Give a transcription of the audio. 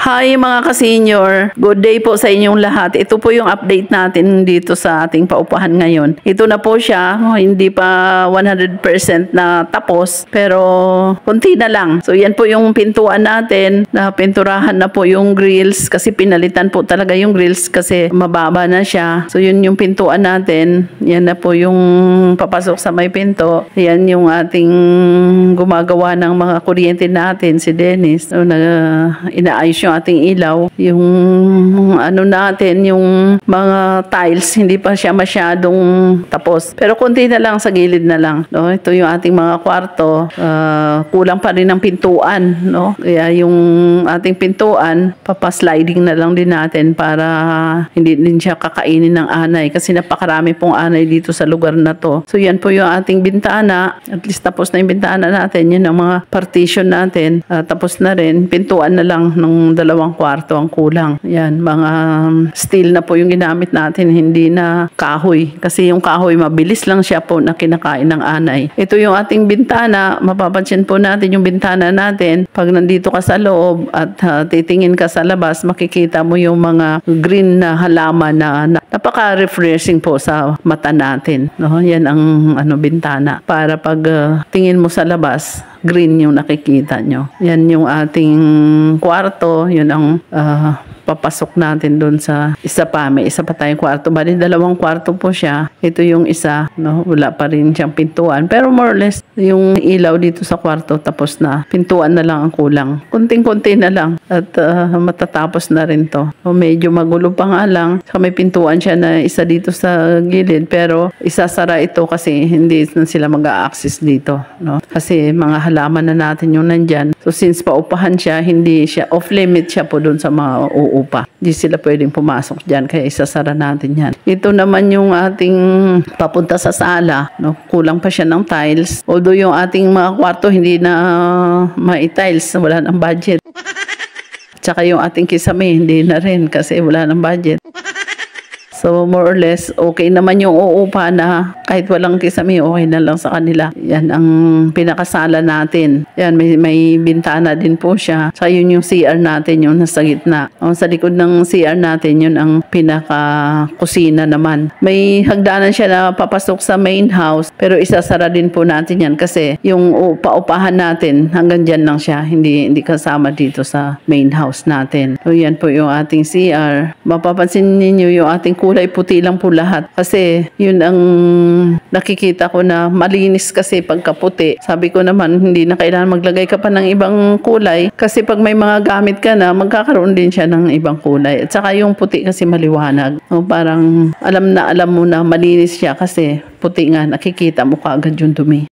Hi mga ka-senior, good day po sa inyong lahat. Ito po yung update natin dito sa ating paupahan ngayon. Ito na po siya, hindi pa 100% na tapos pero konti na lang. So yan po yung pintuan natin, na pinturahan na po yung grills kasi pinalitan po talaga yung grills kasi mababa na siya. So yun yung pintuan natin, yan na po yung papasok sa may pinto. Yan yung ating gumagawa ng mga kuryente natin, si Dennis. So inaayos yung ating ilaw, yung ano natin, yung mga tiles, hindi pa siya masyadong tapos. Pero konti na lang, sa gilid na lang. No? Ito yung ating mga kwarto. Kulang pa rin ng pintuan. No? Kaya yung ating pintuan, papasliding na lang din natin para hindi din siya kakainin ng anay. Kasi napakarami pong anay dito sa lugar na to. So yan po yung ating bintana. At least tapos na yung bintana natin. Yun ang mga partition natin. Tapos na rin. Pintuan na lang ng 2 kwarto ang kulang. Yan, mga steel na po yung ginamit natin, hindi na kahoy. Kasi yung kahoy, mabilis lang siya po na kinakain ng anay. Ito yung ating bintana. Mapapansin po natin yung bintana natin. Pag nandito ka sa loob at titingin ka sa labas, makikita mo yung mga green na halaman na napaka-refreshing po sa mata natin. No? Yan ang bintana. Para pag tingin mo sa labas, green yung nakikita nyo. Yan yung ating kwarto. Yun ang papasok natin doon sa isa pa. May isa pa tayong kwarto. Bali, 2 kwarto po siya. Ito yung isa. No? Wala pa rin siyang pintuan. Pero more or less, yung ilaw dito sa kwarto tapos na. Pintuan na lang ang kulang. Kunting-kunti na lang. At matatapos na rin to. So, medyo magulo pa nga lang. So, may pintuan siya na isa dito sa gilid. Pero isasara ito kasi hindi na sila mag-a-access dito. No? Kasi mga halaman na natin yung nandyan. So, since paupahan siya, hindi siya off-limit siya po doon sa mga uupa. Hindi sila pwedeng pumasok dyan, kaya isasara natin yan. Ito naman yung ating papunta sa sala. No? Kulang pa siya ng tiles. Although yung ating mga kwarto hindi na ma-tiles, wala ng budget. Tsaka yung ating kisame, hindi na rin kasi wala ng budget. So, more or less, okay naman yung uupa na kahit walang kisame, okay na lang sa kanila. Yan ang pinakasala natin. Yan, may bintana din po siya. So, yun yung CR natin, yung nasa gitna. Sa likod ng CR natin, yun ang pinaka-kusina naman. May hagdanan siya na papasok sa main house, pero isasara din po natin yan kasi yung paupahan natin, hanggang dyan lang siya. Hindi kasama dito sa main house natin. So, yan po yung ating CR. Mapapansin ninyo yung ating kulay puti lang po lahat. Kasi yun ang nakikita ko na malinis kasi pagkaputi. Sabi ko naman, hindi na kailangan maglagay ka pa ng ibang kulay. Kasi pag may mga gamit ka na, magkakaroon din siya ng ibang kulay. At saka yung puti kasi maliwanag. So, parang alam mo na malinis siya kasi puti nga, nakikita mo kaagad yung dumi.